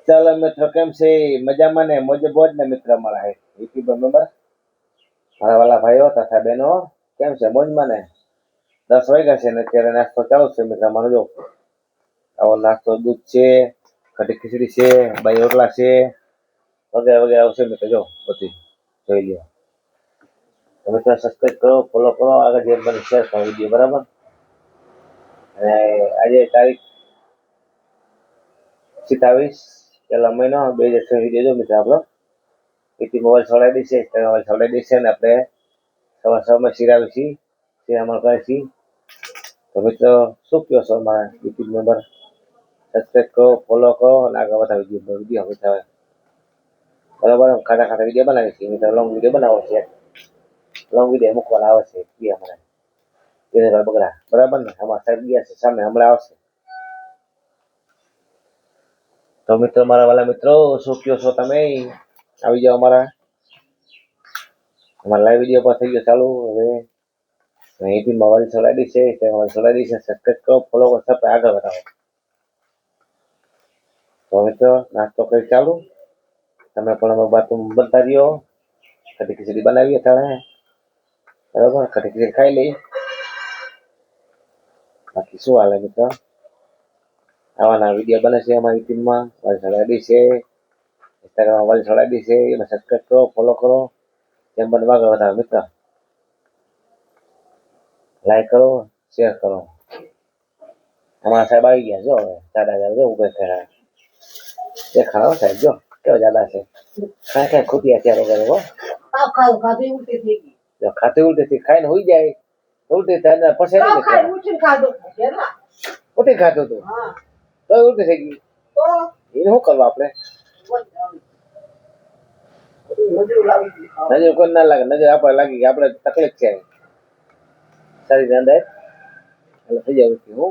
ચાલો મિત્રો, કેમ છે? મજામાં ને? મોજે બોજ ને મિત્ર અમારા યુટ્યુબર મેમ્બર, મારા વાલા ભાઈઓ તથા બહેનો, કેમ છે? મોજમાં ને? 10 વાગ્યા છે ને અત્યારે નાસ્તો ચાલુ છે મિત્ર અમારો. જો આવો નાસ્તો, દૂધ છે, કઢી ખીચડી છે, બાઈ રોટલા છે, વગેરે વગેરે આવશે મિત્ર. જો બધી જોઈ લ્યો. તો મિત્રો સબસ્ક્રાઈબ કરો, ફોલો કરો, આગળ જે બને શેર કરો વિડીયો, બરાબર? અને આજે તારીખ 27 પહેલા મહિનો 2026 દેજો મિત્ર આપણો. પીટી મોબાઈલ છોડાઈ દેશે, મોબાઈલ છોડાઈ દેશે ને આપણે સવારમાં શિરાવી છીએ, શિરામણ કરે છીએ. તો મિત્રો શું કહો છો અમારા યુટ્યુબ મેમ્બર? સબસ્ક્રાઈબ કરો, ફોલો કરો અને આગળ બધા વિડીયો બતાવે, બરાબર? ખાતા ખાતા વિડીયો બનાવી છીએ મિત્રો. લોંગ વિડીયો બનાવો છે, લોંગ વિડીયો મૂકવાના આવે છે એ હમણાં બગડા, બરાબર ને? અમારા સાહેબ ગયા છે સામે, હમણાં આવશે. તો મિત્રો, મારા વાલા મિત્રો, શું કહો છો તમે? આવી જાઓ અમારા લાઈવ વિડીયો પર થઈ ગયો ચાલુ. હવે અહીંથી મોબાઈલ ચલાવી છે, મોબાઈલ ચલાવી છે. સબસ્ક્રાઈબ કરો, ફોલો કરો, સબ આગળ વધાવો. તો મિત્રો નાસ્તો કરી ચાલુ. તમે પણ અમે બાતું બનતા રહ્યો. કઢી ખીચડી બનાવીએ તાણે, બરાબર? કઢી ખીચડી ખાઈ લઈ. બાકી શું હાલે મિત્રો? આવાના વિડીયો બને છે અમારી ટીમમાં. મોબાઈલ ચલાવી છે, ઇન્સ્ટાગ્રામ મોબાઈલ ચલાવી છે. એમાં સબસ્ક્રાઈબ કરો, ફોલો કરો, જેમ બને આગળ વધાવો મિત્ર. લાઈક કરો, શેર કરો. અમારા સાહેબ આવી ગયા જો. હવે દાદા જો ઉભે થયા દેખાડો સાહેબ. જો કેવો દાદા છે, કાંઈ કાંઈ ખૂટી અત્યારે કરે. ખાતી ઉલટી થી ખાઈને હોઈ જાય. ઉલટી થાય પછી ઉલટી ખાતું હતું તો ઉલટી થઈ ગઈ. એને શું કરવું આપણે? નજર કોઈ ના લાગે, નજર આપણે લાગી આપણે તકલીફ છે શરીર અંદર એટલે થઈ જાય ઉલટી. હું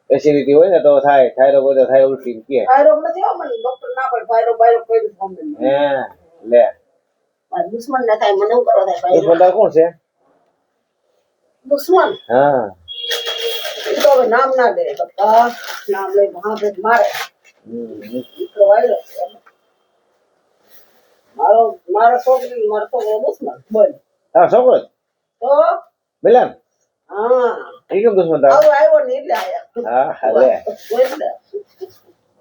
એસિડિટી હોય ને તો થાય, થાયરોગ હોય તો થાય ઉલટી કે થાયરોગ નથી હો. મને ડોક્ટર ના પડે થાયરોગ બાયરોગ કઈ દઉં. હે લે દુશ્મન ના થાય, મને હું કરવા થાય? દુશ્મન કોણ છે? દુશ્મન હા, તો નામ ના દે બધા, નામ લઈ મહાભેદ મારે. દીકરો વાયરો મારો, મારો છોકરી, મારો છોકરો દુશ્મન. બોલ હા, છોકરો તો મિલન. હા, એ કેમ દુશ્મન થાય? આવ્યો ને એટલે આયા. હા લે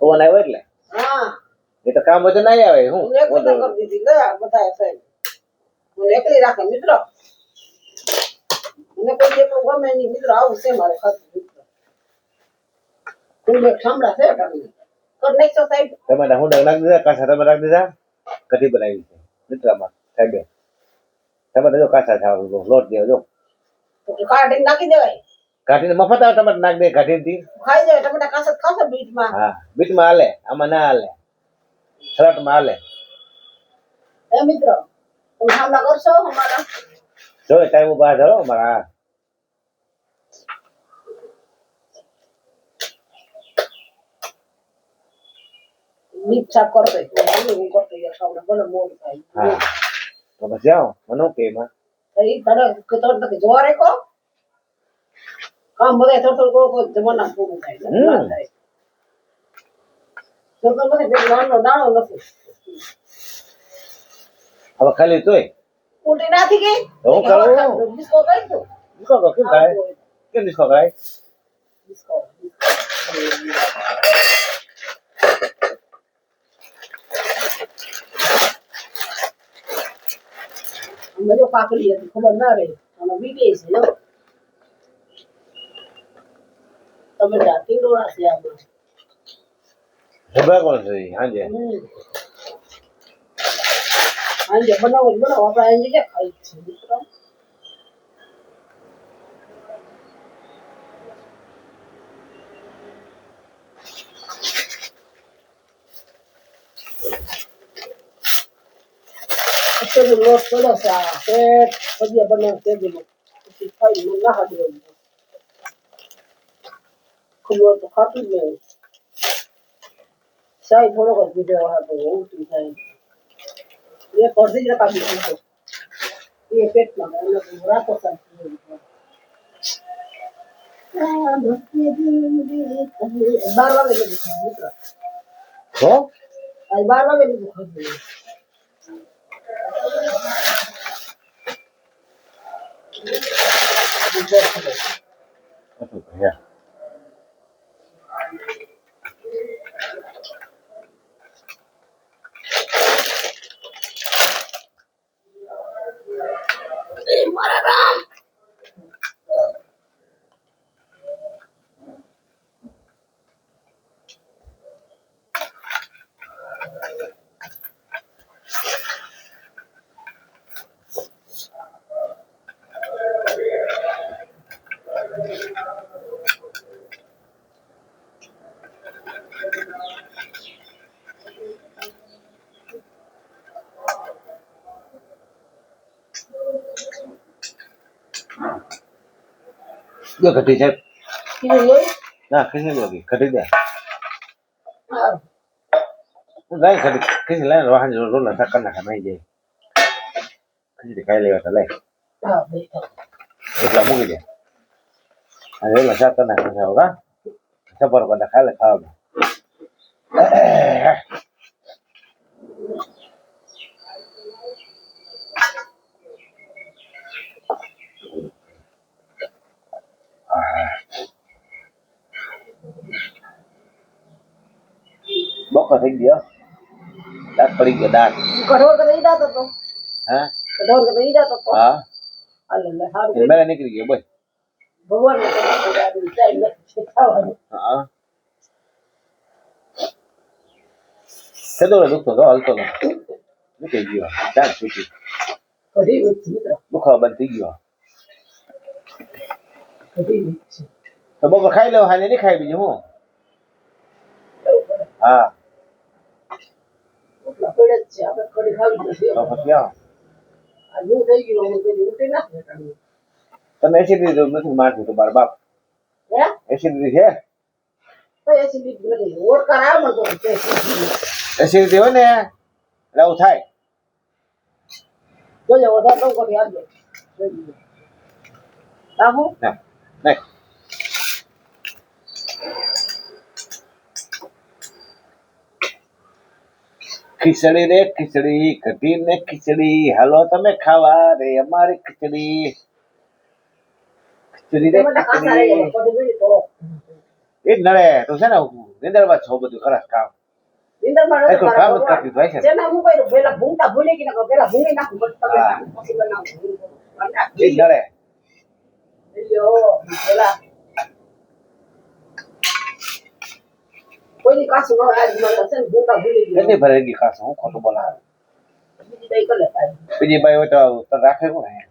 ફોન આવ્યો એટલે. હા, એ તો કામ બધું ના આવે. હું એકલી કરી દીધી ગયા બધા ફ્રેન્ડ. હું એકલી રાખે મિત્રો. મને કોઈ જેટલું ગમે નહીં મિત્રો. આવું છે મારે ખાતું મિત્રો. તું સાંભળા છે તમને કર નાખશો સાહેબ. ટમાટા હું નાખી દીધા, કાચા ટમાટા નાખી દીધા. કઢી બનાવી છે મિત્રમાં સાહેબે. ટમાટા જો કાચા થાવ, લોટ દેવો જો. કાઢીને નાખી દેવાય. કાઢીને મફત આવે ટમાટા નાખી દે. કાઢીને ખાઈ જાય ટમાટા કાચા ખાશે બીટમાં. હા, બીટમાં હાલે, આમાં ના હાલે. સલાડમાં હાલે. એ મિત્રો તમે સામના કરશો અમારા? જો ટાઈમ ઉભા ધરો અમારા. મીઠ છાપ કરો તો હું કરતો યાર સામના બોલે મોડ થાય. હા તો બસ જાઓ મને કે માં એ તને કતર તક જોરે કો કામ બધા થોડું થોડું જમાના પૂરું થાય. તો મને નાનો દાણો નથી. હવે ખાલી તોય ઉલટી નાથી ગઈ. હું કરું ડિસ્કો કરી દો. ડિસ્કો કેમ થાય? કેમ ડિસ્કો થાય? ડિસ્કો મને પાકડી હતી ખબર ના રહી. અને બીટી છે જો તમે જાતી ડોળા છે આપણે. ખબર કોણ છે? હાજે હાજે બનાવો બનાવો. આપણે અહીં કે ખાઈ છે મિત્રો. અત્યારે લોટ પડો છે આ પેટ ભજીયા બનાવ તે દીધું પછી ખાઈ મને ના હાડે ખુલ્લો તો ખાતું જ નહીં. સાઈ થોડોક જ બીજો હતો ઉલટી થાય એ પડતી જ કાપી દીધો એ પેટમાં એટલે રાતો સાચી 12 વાગે મિત્ર હો આજ 12 વાગે લીધું ખાધું. ભૈયા જો ઘટી છે કીધું લઈ ના ખીસી લોગી ઘટી દે હા લાઈ ઘટી ખીસી લાઈ વાહન રોલા સાકર નાખા નહીં જાય ખીસી ખાઈ લેવા તો લઈ હા બેટા એટલા મૂકી દે અને રોલા સાકર નાખા હોગા સબર પર ખાલે ખાવા બકો થઈ ગયો દાંત પડી ગયો દાંત કઠોળ કે નહીં જાતો તો હા કઠોળ કે નહીં જાતો તો હા હાલે લે હારું એ મેળા નીકળી ગયો બોલ ભગવાન ને ચાઈ લે ખાવાનું હા કદો દુખતો તો હલતો તો નીકળી ગયો દાંત છૂટી કઢી વિચ મિત્ર દુખાવા બંધ થઈ ગયો કઢી વિચ તો બકો ખાઈ લો હાલે નહીં ખાઈ બીજું હું હા પડે જ છે આપણે કઢી ખાવી નથી તો પછી આવો આ નું થઈ ગયું હું કઈ ઉઠી ના બેઠા તને એસિડિટી નથી મારતું તો બાર બાપ હે એસિડિટી છે તો એસિડિટી નથી ઓળકાર આવે મને તો એસિડિટી હોય ને એટલે આવું થાય જોજો વધારે તો કરી આવજો રાખો ના નહીં ખીચડી રે ખીચડી કઢી ને ખીચડી હાલો તમે ખાવા રે અમારી ખીચડી ખીચડી રે તમે કાસા રહી ખીચડી જાય કઢી તો એ જ નડે તો છે ને નિંદરમાં છો બધું ખરાબ કામ નિંદર માં એ કોઈ કામ જ કરતી હોય છે જેના હું કર્યું પેલા ભૂંગતા ભૂલી ગઈ ને પેલા ભૂંગી નાખું પછી તમે પછી બનાવું એ જ નડે લ્યો પેલા કોઈની કાસુ ન આજ મને છે ને ભૂંગતા ભૂલી ગઈ કેટલી ભરે ગઈ ખાસ હું ખોટું બોલાવે બીજી કઈ કરે બીજી બાઈ હોય તો રાખે કોણ હે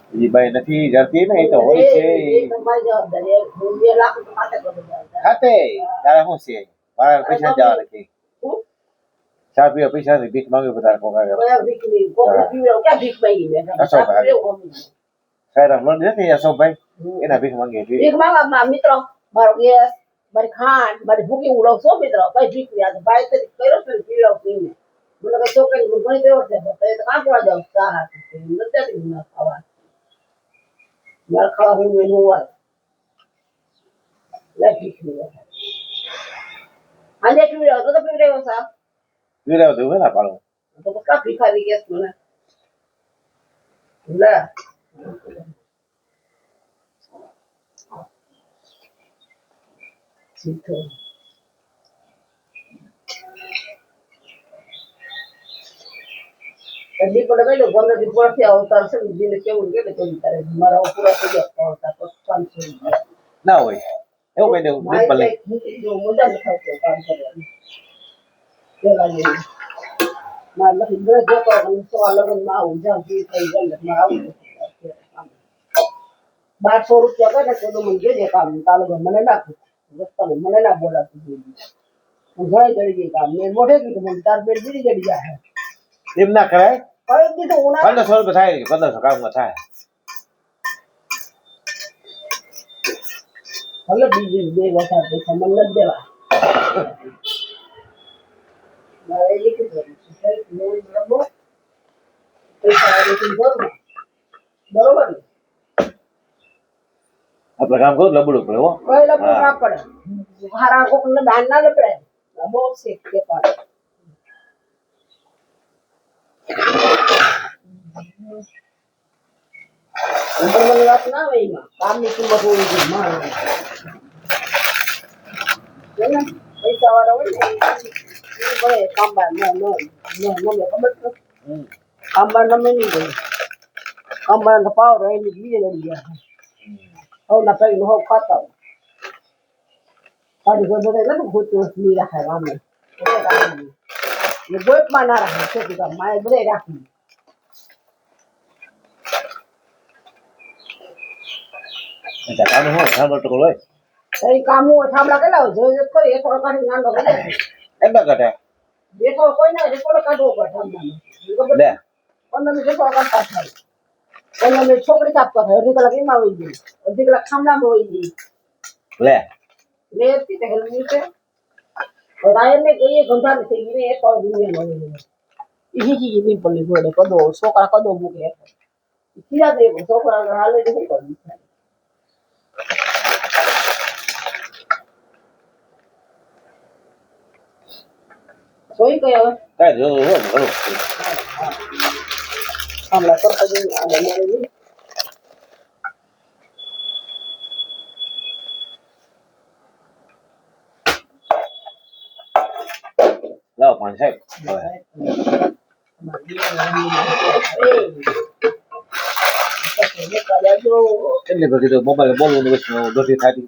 બીજી બાઈ નથી જતી ને એ તો હોય છે તમારી જવાબદારી 2 લાખ તો માથે કરી દેવા ખાતે તારે શું છે મારા પૈસા જવા નથી ચા પીવા પૈસા નથી ભીખ માંગે બધા કોકા કયા ભીખ ની કોકને પીવડાવ ક્યાં ભીખ માંગી બેઠા અશોકભાઈ. સાયરા મળી નથી અશોકભાઈ એના ભીખ માંગે ભીખ માંગવા મારા મિત્રો મારો ગેસ મારી ખાંડ મારી ભૂકી ઉડાવ છો મિત્રો કઈ ભીખ ની આજે ભાઈ તરી કર્યો છે ને પીવડાવ પીને મને કઈ છોકરી ઘણી દેવો છે તો એ તો કાંકવા જાવ સારા નથી ના ખાવા મારે ખાવા હું એનું હોય લે ભીખ ની આજે પીવડાવ તો પીવડાવ્યો સા વિરાવ તો ના પાડો તો કા ભીખારી ગેસ મને લે સીધો જલ્દી પડે ગયો 15 દિવસ પછી આવતા છે દીને કેવું કે તો તારે મારા પૂરા થઈ ગયા આવતા તો 500 રૂપિયા ના હોય એવું કહી દેવું ભીખ ભલે જો મજા ન થાય તો કામ કરવાનું પેલા ને માર લખી દે જો તો તો લગન માં આવું જાવ જી થઈ જાય માં આવું 1200 રૂપિયા કરે તો મને જોજે કામ તાલુકો મને નાખું રસ્તા મને ના બોલાતું હું ઘરે કરી દઈ કામ મેં મોઢે કીધું મને તાર બેડ બીડી જડી જાય એમ ના કરાય કઈ દીધું ઉના 1500 રૂપિયા થાય 1500 કામમાં થાય ભલે બીજી બે વખત પૈસા મને નથી દેવા મારે લીધું છે લોન રમો પૈસા લીધું બરોબર ને આપણે કામ કરું લબડું પડે હો કઈ લગન ના પડે હારા કોક ને દાન ના લપડે બહુ શેક કે પાડે મને વાત ના આવે એમાં કામની કિંમત હોવી જોઈએ માણસ પૈસા વાળા હોય ને એ ભલે કામબાર ન ખબર છે કામબાર નમે નહીં ગયું કામબાર પાવર હોય એટલે બીજે લડી ગયા હવના કઈ હવ ખાતા હોય પાડી કોઈ બધા નથી ગોતું નહીં રાખે આમે ગોટમાં ના રાખે ખેતી કામ માએ બધા રાખી કામ હોય સાંભળ ટકોર હોય કઈ કામ હોય થાંભલા કેટલા હોય જોઈએ કરી થોડો કાઢી નાનો એટલા કાઢે બેઠો કોઈ ના થોડો કાઢવો પડે થાંભલાનો લે 15 મિનિટ થોડો કાઢતા થાય 15 મિનિટ છોકરી કાપતા થાય અડધી કલાક એમાં હોય ગઈ અડધી કલાક થાંભલામાં હોય ગઈ લે લેતી તે હેલ્મી છે રાયર ને કહીએ ગંધા થઈ ગઈ ને એક ઓર દુનિયા નો ઈ જી ની પલ્લી ગોડે કદો છોકરા કદો મૂકે કીધા દે છોકરા હાલે તો શું કરવું સોઈ કયો કાઈ જો ઘણું હમણાં કરતા જઈને આ મેરે લાવ પાણી સાહેબ એટલે બધી તો મોબાઈલ બોલવું વસ્તુ દોઢી થાતી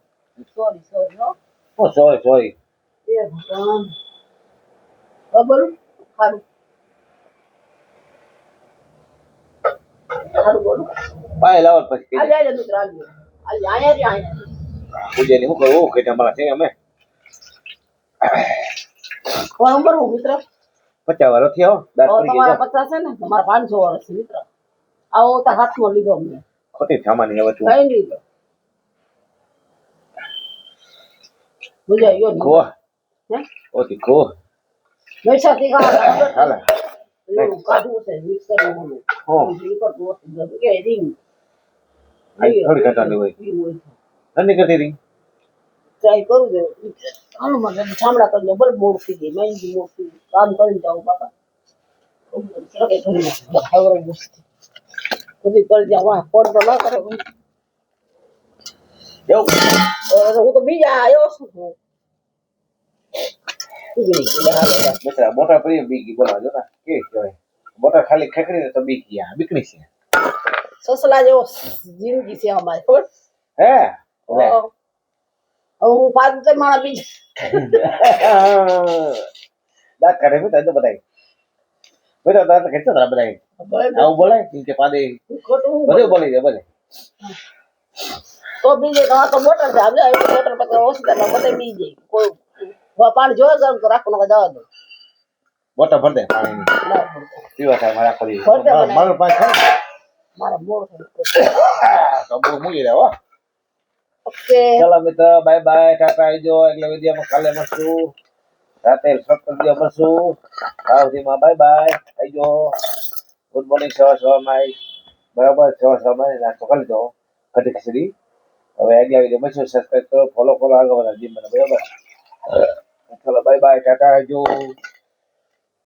સોરી ઓ સોરી એ ભગવાન ખબર ખારું બોલું પાય લાવ પછી આ જાય મિત્ર આયા પૂજાની હું કરું કે તમારા છે અમે કોણ નંબર હું મિત્ર 50 વર્ષ થયો દાંત પડી તમારા ગયો 50 છે ને તમારા 500 વર્ષ મિત્ર આવો તો હાથમાં લીધો અમને ખોટી સામાન્ય હવે તું કઈ નહીં તો બુજાઈ ગયો ખો હે ઓતી ખો વૈશાથી ગાવા હાલે એવું કાઢવું છે મિક્સ કરવાનું હો ઈ પર દોસ્ત જતો કે રીંગ આઈ થોડી ઘટાડી હોય નની કરતી રહી ટ્રાય કરું દે હાલો મને સાંભળા કરજો બળ મોડ થઈ ગઈ મહેંદી મોડ થઈ ગઈ કામ કરીને જાઉં બાપા સડકે કરી નાખો બધી કરી જાવ વાહ ફોન તો ના કરે એવું હું તો બીજા આવ્યો છું બેટા મોટા પ્રિય બીગી બોલા જો ના કે કહેવાય મોટા ખાલી ખેકડી તો બીકી આ બીકણી છે સસલા જેવો જિંદગી છે અમારી ખબર હે લે હવે હું પાછું તો મારા બીજા દાંત કાઢે બેટા તો બધાય બેટા દાંત ખેંચો તારા બધાય આવું બોલાય કે પાદે ખોટું બધું બોલી દે ભલે તો બીજે તો મોટર છે આજે મોટર પર હોસ્પિટલમાં બધે બી જાય કોઈ પાણી જોવા જાવ તો રાખો નકા જવા દો મોટા ભર દે પાણી પીવા થાય મારા ખરી ભર દે મને. મારું પાણી ખાય મારા મોડ તો બહુ મૂકી દે હો ઓકે ચાલો મિત્ર બાય બાય ટાટા આવજો એટલે વિડીયોમાં કાલે મળશું રાતે સત્સંગ મળશું આવતીમાં બાય બાય આવજો ગુડ મોર્નિંગ સવાર બરાબર સવાર નાસ્તો કરી દો કઢી ખીચડી હવે આગલા વિડીયો મળશું સબસ્ક્રાઈબ કરો ફોલો આગળ વધા જીમ બરાબર ચલો બાય બાય ટાટા આવજો